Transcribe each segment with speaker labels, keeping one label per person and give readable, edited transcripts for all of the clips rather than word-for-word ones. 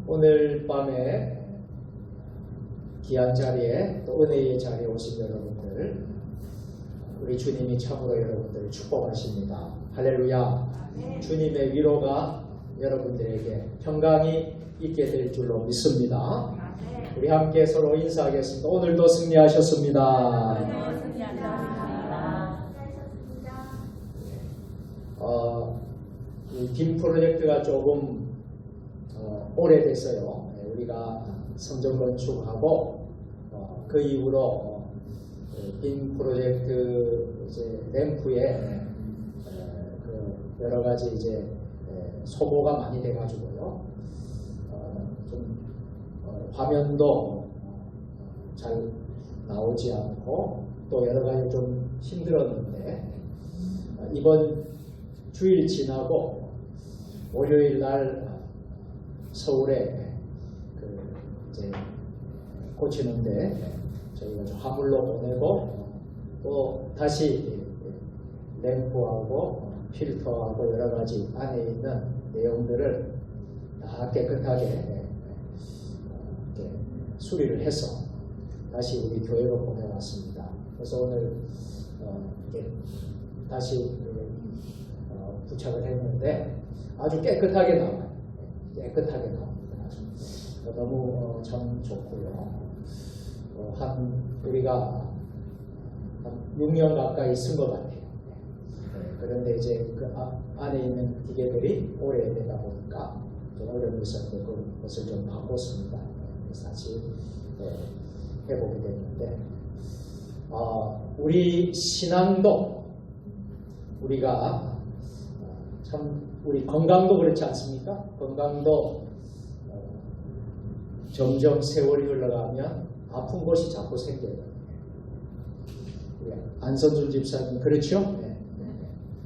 Speaker 1: 오늘 밤에 귀한 자리에 또 은혜의 자리에 오신 여러분들, 우리 주님이 참으로 여러분들을 축복하십니다. 할렐루야. 주님의 위로가 여러분들에게 평강이 있게 될 줄로 믿습니다. 우리 함께 서로 인사하겠습니다. 오늘도 승리하셨습니다. 이 빔 프로젝트가 조금 오래됐어요. 우리가 성전 건축하고 그 이후로 빔 프로젝트 이제 램프에 여러 가지 이제 소모가 많이 돼가지고요. 좀 화면도 잘 나오지 않고 또 여러 가지 좀 힘들었는데 이번 주일 지나고 월요일 날 서울에 이제 고치는데 저희가 좀 화물로 보내고 또 다시 램프하고 필터하고 여러 가지 안에 있는 내용들을 다 깨끗하게 수리를 해서 다시 우리 교회로 보내왔습니다. 그래서 오늘 다시 부착을 했는데 아주 깨끗하게 나와요. 깨끗하게 나옵니다. 너무 참 좋고요. 우리가 한 6년 가까이 쓴 것 같아요. 그런데 이제 그 안에 있는 기계들이 오래되다 보니까 좀 어려움이 있었는데 그것을 좀 바꿨습니다. 그래서 다시 해보게 됐는데 우리 신앙도 우리가 참 우리 건강도 그렇지 않습니까? 건강도 점점 세월이 흘러가면 아픈 것이 자꾸 생겨요. 안선준 집사님 그렇죠? 네.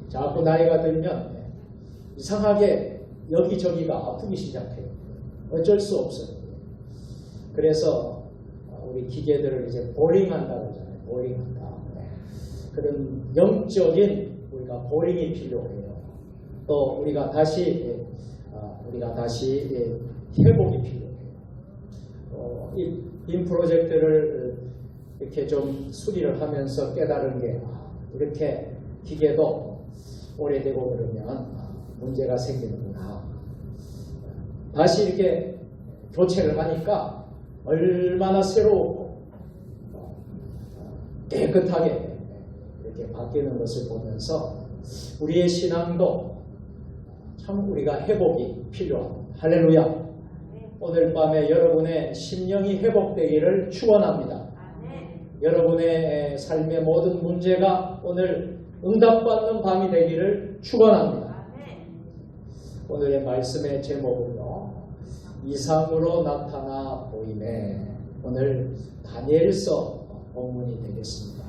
Speaker 1: 자꾸 나이가 들면 이상하게 여기저기가 아프기 시작해요. 어쩔 수 없어요. 그래서 우리 기계들을 이제 보링한다고 하잖아요. 보링한다. 그런 영적인 우리가 보링이 필요해요. 또 우리가 다시 회복이 필요해요. 이 프로젝트를 이렇게 좀 수리를 하면서 깨달은 게 이렇게 기계도 오래되고 그러면 문제가 생기는구나. 다시 이렇게 교체를 하니까 얼마나 새롭고 깨끗하게 이렇게 바뀌는 것을 보면서 우리의 신앙도 참 우리가 회복이 필요합니다. 할렐루야. 오늘 밤에 여러분의 심령이 회복되기를 축원합니다. 여러분의 삶의 모든 문제가 오늘 응답받는 밤이 되기를 축원합니다. 오늘의 말씀의 제목은요, 이상으로 나타나 보임에, 오늘 다니엘서 본문이 되겠습니다.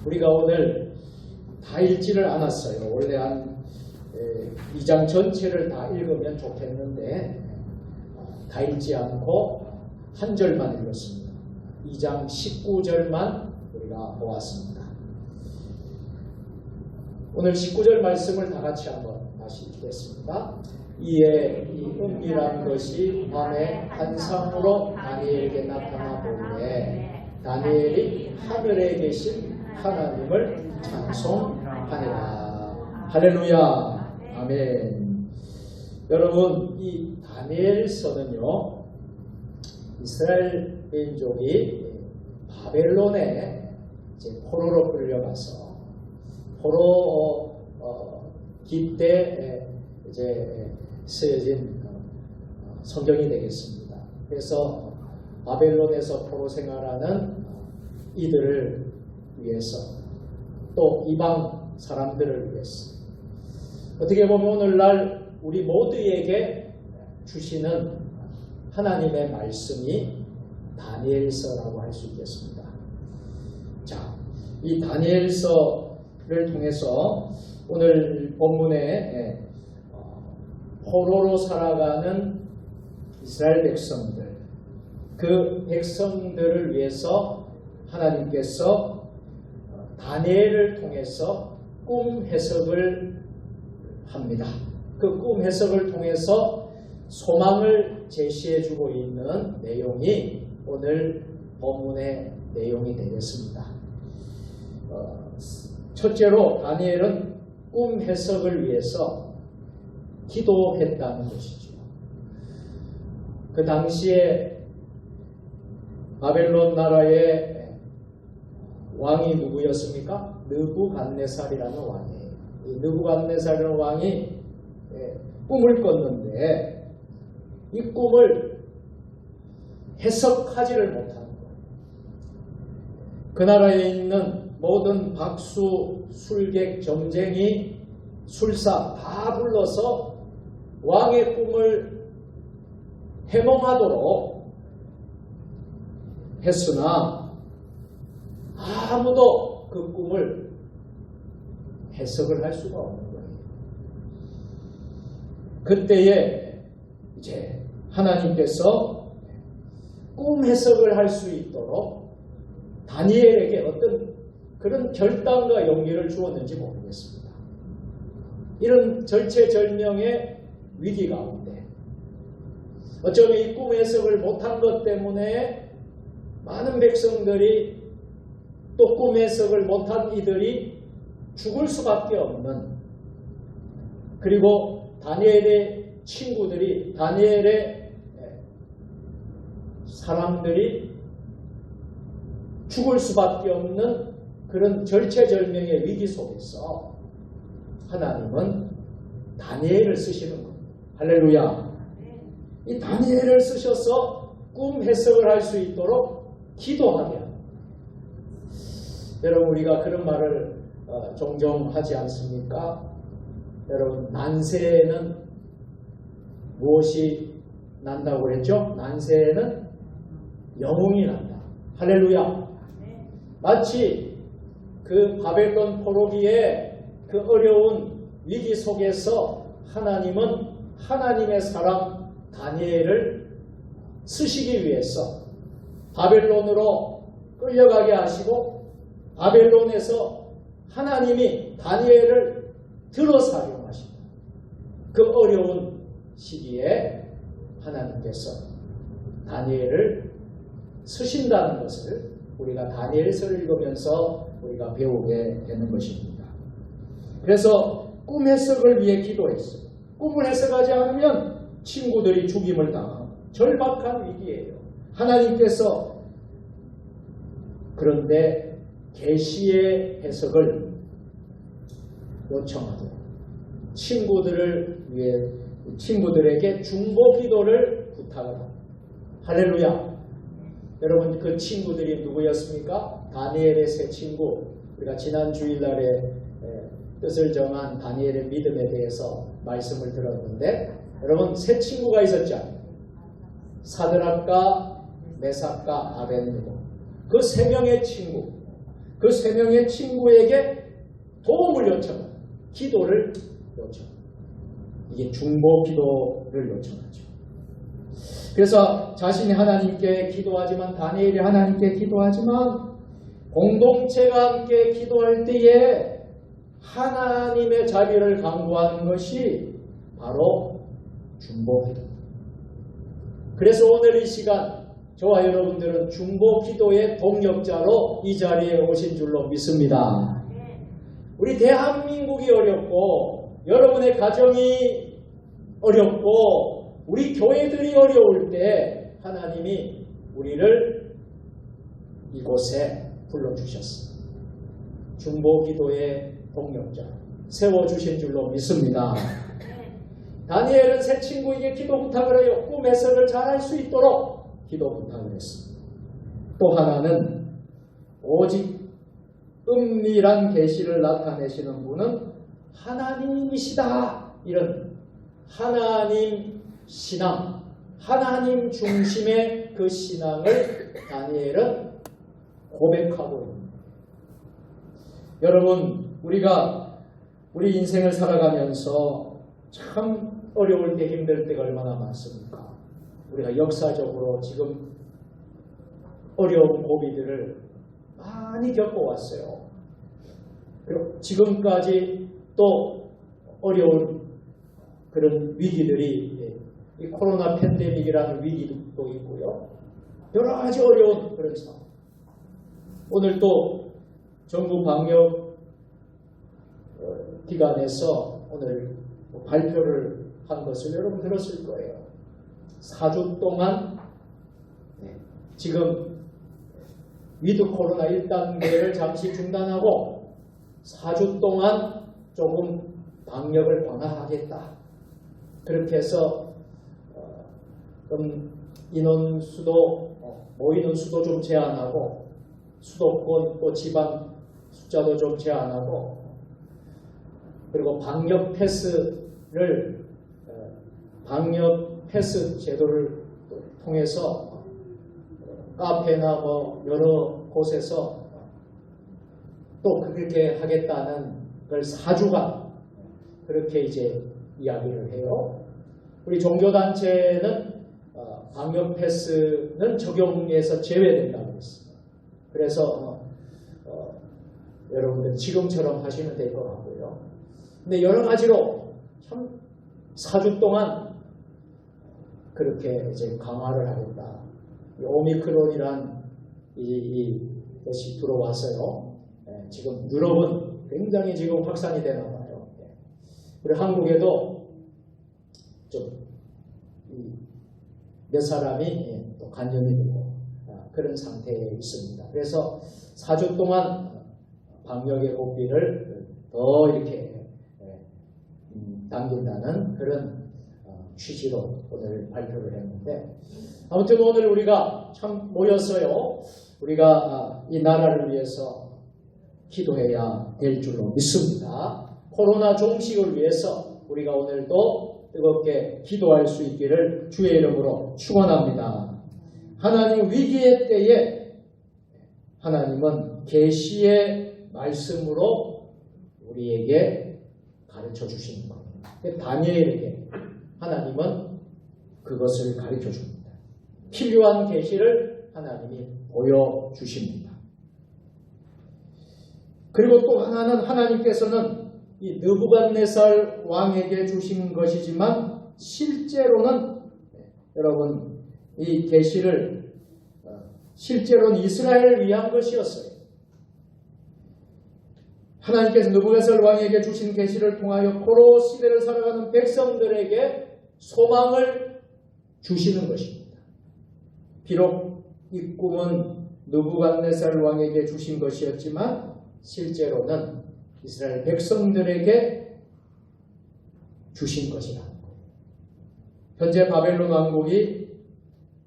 Speaker 1: 우리가 오늘 다 읽지를 않았어요. 원래 한 2장 전체를 다 읽으면 좋겠는데 다 읽지 않고 한 절만 읽었습니다. 2장 19절만 우리가 보았습니다. 오늘 19절 말씀을 다 같이 한번 다시 읽겠습니다. 이에 이 은밀한 것이 밤에 환상으로 다니엘에게 나타나 보이에 다니엘이 하늘에 계신 하나님을 찬송하니라. 할렐루야. 아멘. 여러분, 이 다니엘서는요, 이스라엘 민족이 바벨론에 이제 포로로 끌려가서 포로 기때에 이제 쓰여진 성경이 되겠습니다. 그래서 바벨론에서 포로 생활하는 이들을 위해서 또 이방 사람들을 위해서 어떻게 보면 오늘날 우리 모두에게 주시는 하나님의 말씀이 다니엘서라고 할 수 있겠습니다. 자, 이 다니엘서를 통해서 오늘 본문에 포로로 살아가는 이스라엘 백성들, 그 백성들을 위해서 하나님께서 다니엘을 통해서 꿈 해석을 합니다. 그 꿈 해석을 통해서 소망을 제시해주고 있는 내용이 오늘 본문의 내용이 되겠습니다. 첫째로 다니엘은 꿈 해석을 위해서 기도했다는 것이죠. 그 당시에 바벨론 나라의 왕이 누구였습니까? 느부갓네살이라는 왕이에요. 이 느부갓네살이라는 왕이 꿈을 꿨는데 이 꿈을 해석하지를 못하는 거예요. 그 나라에 있는 모든 박수, 술객, 점쟁이, 술사 다 불러서 왕의 꿈을 해몽하도록 했으나 아무도 그 꿈을 해석을 할 수가 없는 거예요. 그때에 이제 하나님께서 꿈 해석을 할 수 있도록 다니엘에게 어떤 그런 결단과 용기를 주었는지 모르겠습니다. 이런 절체절명의 위기 가운데 어쩌면 이 꿈 해석을 못한 것 때문에 많은 백성들이 또 꿈 해석을 못한 이들이 죽을 수밖에 없는, 그리고 다니엘의 친구들이, 다니엘의 사람들이 죽을 수밖에 없는 그런 절체절명의 위기 속에서 하나님은 다니엘을 쓰시는 겁니다. 할렐루야. 이 다니엘을 쓰셔서 꿈 해석을 할 수 있도록 기도하게 합니다. 여러분, 우리가 그런 말을 종종 하지 않습니까? 여러분, 난세에는 무엇이 난다고 그랬죠? 난세에는 영웅이 난다. 할렐루야. 마치 그 바벨론 포로기의 그 어려운 위기 속에서 하나님은 하나님의 사람 다니엘을 쓰시기 위해서 바벨론으로 끌려가게 하시고 바벨론에서 하나님이 다니엘을 들어 사용하신다. 그 어려운 시기에 하나님께서 다니엘을 쓰신다는 것을 우리가 다니엘서를 읽으면서 우리가 배우게 되는 것입니다. 그래서 꿈 해석을 위해 기도했어요. 꿈을 해석하지 않으면 친구들이 죽임을 당하고 절박한 위기예요. 하나님께서 그런데 계시의 해석을 요청하도록 친구들을 위해 친구들에게 중보 기도를 부탁을 합니다. 할렐루야. 여러분, 그 친구들이 누구였습니까? 다니엘의 세 친구. 우리가 지난 주일날에 뜻을 정한 다니엘의 믿음에 대해서 말씀을 들었는데, 여러분, 세 친구가 있었죠. 사드락과 메삭과 아벳느고. 그 세 명의 친구, 그 세 명의 친구에게 도움을 요청합니다. 기도를 요청합니다. 이게 중보 기도를 요청하죠. 그래서 자신이 하나님께 기도하지만, 다니엘이 하나님께 기도하지만 공동체가 함께 기도할 때에 하나님의 자비를 강구하는 것이 바로 중보기도. 그래서 오늘 이 시간 저와 여러분들은 중보기도의 동역자로 이 자리에 오신 줄로 믿습니다. 우리 대한민국이 어렵고 여러분의 가정이 어렵고 우리 교회들이 어려울 때 하나님이 우리를 이곳에 불러주셨습니다. 중보기도의 동역자 세워주신 줄로 믿습니다. 다니엘은 새 친구에게 기도 부탁을 해요. 꿈 해석을 잘할 수 있도록 기도 부탁을 했습니다. 또 하나는 오직 은밀한 계시를 나타내시는 분은 하나님이시다. 이런 하나님 신앙, 하나님 중심의 그 신앙을 다니엘은 고백하고 있습니다. 여러분, 우리가 우리 인생을 살아가면서 참 어려울 때, 힘들 때가 얼마나 많습니까? 우리가 역사적으로 지금 어려운 고비들을 많이 겪어왔어요. 그리고 지금까지 또 어려운 그런 위기들이 이 코로나 팬데믹이라는 위기도 있고요. 여러 가지 어려운 그런 상황. 오늘 또 정부 방역 기관에서 오늘 발표를 한 것을 여러분 들었을 거예요. 4주 동안 지금 위드 코로나 1단계를 잠시 중단하고 4주 동안 조금 방역을 완화하겠다. 그렇게 해서 인원수도 모이는 수도 좀 제한하고 수도권 또 지방 숫자도 좀 제한하고 그리고 방역 패스 제도를 통해서 카페나 뭐 여러 곳에서 또 그렇게 하겠다는 걸 4주간 그렇게 이제 이야기를 해요. 우리 종교단체는 방역 패스는 적용에서 제외된다고 했습니다. 그래서 여러분들 지금처럼 하시면 될 것 같고요. 근데 여러 가지로 참 4주 동안 그렇게 이제 강화를 하겠다. 오미크론이란 이것이 들어와서요. 지금 유럽은 굉장히 지금 확산이 되나 봐요. 우리 한국에도 좀 몇 사람이 또 간염이 되고 그런 상태에 있습니다. 그래서 4주 동안 방역의 고비를 더 이렇게 당긴다는 그런 취지로 오늘 발표를 했는데 아무튼 오늘 우리가 참 모였어요. 우리가 이 나라를 위해서 기도해야 될 줄로 믿습니다. 코로나 종식을 위해서 우리가 오늘도 뜨겁게 기도할 수 있기를 주의 이름으로 축원합니다. 하나님 위기의 때에 하나님은 계시의 말씀으로 우리에게 가르쳐 주시는 겁니다. 다니엘에게 하나님은 그것을 가르쳐 줍니다. 필요한 계시를 하나님이 보여주십니다. 그리고 또 하나는 하나님께서는 이 느부갓네살 왕에게 주신 것이지만 실제로는 여러분 이 계시를 실제로는 이스라엘을 위한 것이었어요. 하나님께서 느부갓네살 왕에게 주신 계시를 통하여 포로 시대를 살아가는 백성들에게 소망을 주시는 것입니다. 비록 이 꿈은 느부갓네살 왕에게 주신 것이었지만 실제로는 이스라엘 백성들에게 주신 것이라는 거예요. 현재 바벨론 왕국이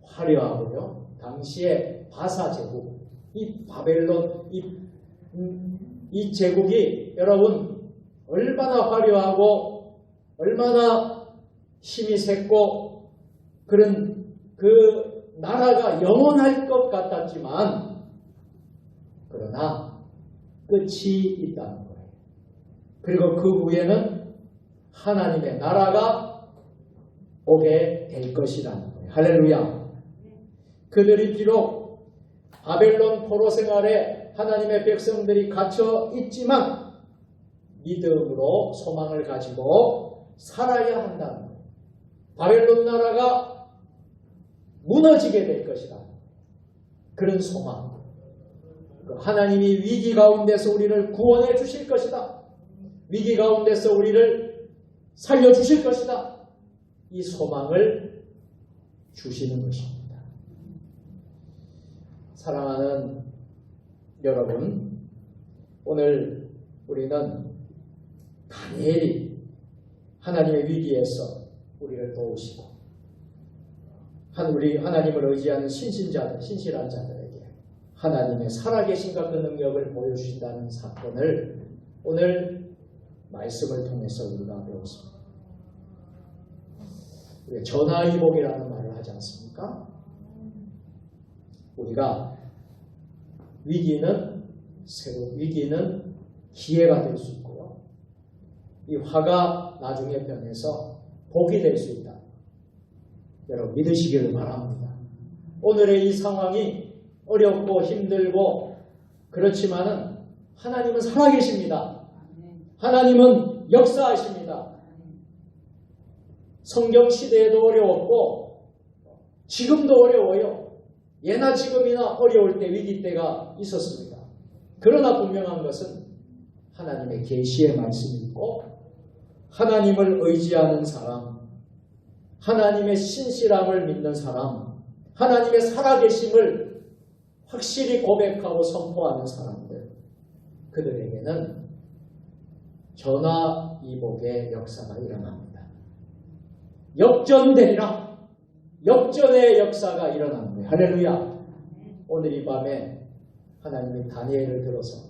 Speaker 1: 화려하고요. 당시에 바사 제국, 이 바벨론 이 제국이 여러분 얼마나 화려하고 얼마나 힘이 셌고 그런 그 나라가 영원할 것 같았지만 그러나 끝이 있다는 거예요. 그리고 그 후에는 하나님의 나라가 오게 될 것이라는 거예요. 할렐루야. 그들이 비록 바벨론 포로 생활에 하나님의 백성들이 갇혀 있지만 믿음으로 소망을 가지고 살아야 한다는 거예요. 바벨론 나라가 무너지게 될 것이다. 그런 소망. 하나님이 위기 가운데서 우리를 구원해 주실 것이다. 위기 가운데서 우리를 살려주실 것이다. 이 소망을 주시는 것입니다. 사랑하는 여러분, 오늘 우리는 다니엘이 하나님의 위기에서 우리를 도우시고 우리 하나님을 의지하는 신실한 자들에게 하나님의 살아계신과 그 능력을 보여주신다는 사건을 오늘 말씀을 통해서 우리가 배웠습니다. 우리가 전화위복이라는 말을 하지 않습니까? 우리가 위기는 기회가 될 수 있고요. 이 화가 나중에 변해서 복이 될 수 있다. 여러분 믿으시기를 바랍니다. 오늘의 이 상황이 어렵고 힘들고 그렇지만은 하나님은 살아계십니다. 하나님은 역사하십니다. 성경 시대에도 어려웠고 지금도 어려워요. 예나 지금이나 어려울 때 위기 때가 있었습니다. 그러나 분명한 것은 하나님의 계시의 말씀이 있고 하나님을 의지하는 사람, 하나님의 신실함을 믿는 사람, 하나님의 살아계심을 확실히 고백하고 선포하는 사람들, 그들에게는 전화위복의 역사가 일어납니다. 역전되리라. 역전의 역사가 일어나는 거예요. 할렐루야. 오늘 이 밤에 하나님이 다니엘을 들어서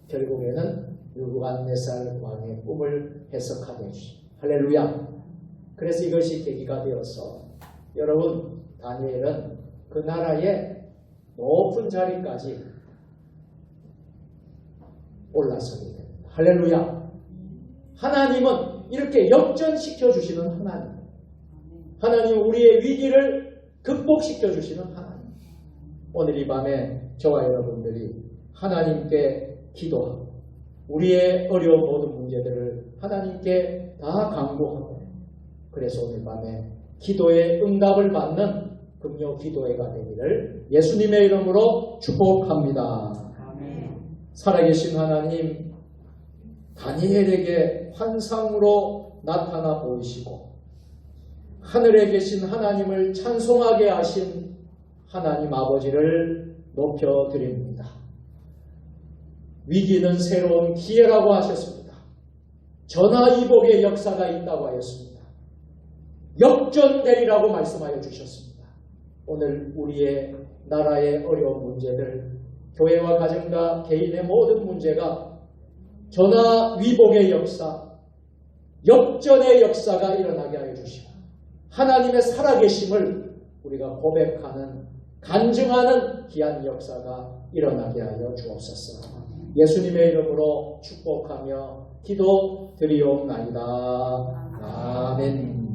Speaker 1: 결국에는 느부갓네살 왕의 꿈을 해석하게 해주십니다. 할렐루야. 그래서 이것이 계기가 되어서 여러분, 다니엘은 그 나라의 높은 자리까지 올라서게 됩니다. 할렐루야. 하나님은 이렇게 역전시켜 주시는 하나님. 하나님은 우리의 위기를 극복시켜 주시는 하나님. 오늘 이 밤에 저와 여러분들이 하나님께 기도하고 우리의 어려운 모든 문제들을 하나님께 다 강구하고, 그래서 오늘 밤에 기도의 응답을 받는 금요 기도회가 되기를 예수님의 이름으로 축복합니다. 아멘. 살아계신 하나님, 다니엘에게 환상으로 나타나 보이시고 하늘에 계신 하나님을 찬송하게 하신 하나님 아버지를 높여드립니다. 위기는 새로운 기회라고 하셨습니다. 전화위복의 역사가 있다고 하였습니다. 역전되리라고 말씀하여 주셨습니다. 오늘 우리의 나라의 어려운 문제들, 교회와 가정과 개인의 모든 문제가 전화위복의 역사, 역전의 역사가 일어나게 하여 주시고 하나님의 살아계심을 우리가 고백하는, 간증하는 귀한 역사가 일어나게 하여 주옵소서. 예수님의 이름으로 축복하며 기도 드리옵나이다. 아멘.